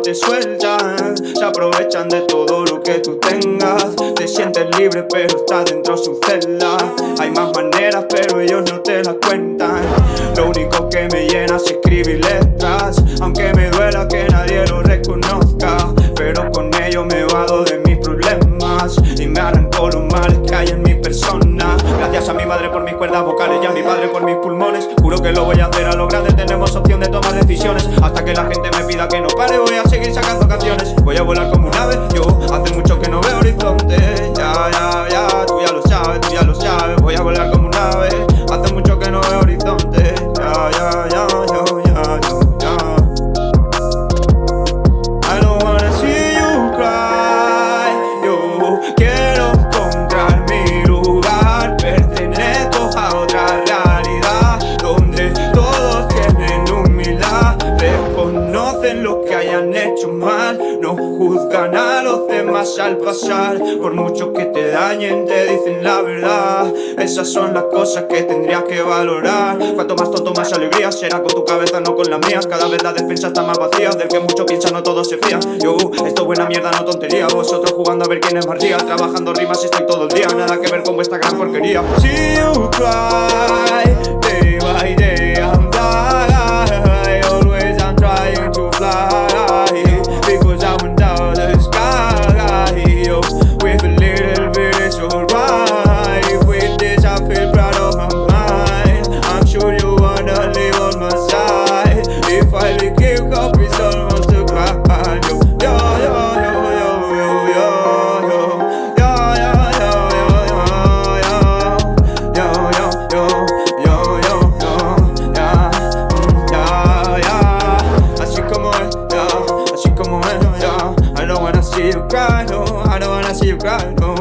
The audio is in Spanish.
te sueltan, se aprovechan de todo lo que tú tengas. Te sientes libre pero estás dentro de su celda. Hay más maneras pero ellos no te las cuentan. Lo único que me llena es escribir letras, aunque me duela que nadie lo reconozca. Pero con ello me vado de mis problemas y me arranco los males que hay en mi persona. Gracias a mi madre por mis cuerdas vocales y a mi padre por mis pulmones. Juro que lo voy a hacer a lo grande, tenemos opción de tomar decisiones. Hasta que la gente me pida que no pare, voy a seguir sacando canciones. Voy a volar como un ave, yo hace mucho que no veo horizonte. Ya, tú ya lo sabes, tú ya lo sabes. Voy a volar como un ave, hace mucho que no veo horizonte. Ya. I don't wanna see you cry. Yo quiero encontrar mi lugar. Pertenezco a otra realidad donde todos tienen humildad. Reconocen lo que hayan hecho mal, no juzgan a los demás al pasar. Por mucho que te dañen, te dicen la verdad. Esas son las cosas que tendrías que valorar. Cuanto más tonto, más alegría. Será con tu cabeza, no con la mía. Cada vez la despensa está más vacía. Del que mucho piensa, no todos se fían. Yo, esto es buena mierda, no tontería. Vosotros jugando a ver quién es más ría. Trabajando rimas estoy todo el día. Nada que ver con vuestra gran porquería. See you cry, day by day I'm dying. Always I'm trying to fly, because I went down the sky. Yo, with a little bit it's alright. With this I feel proud of my mind. I'm sure you wanna live on my side. If I give up it's almost a crime. Así como es, I don't wanna see you cry, no, I don't wanna see you cry, no.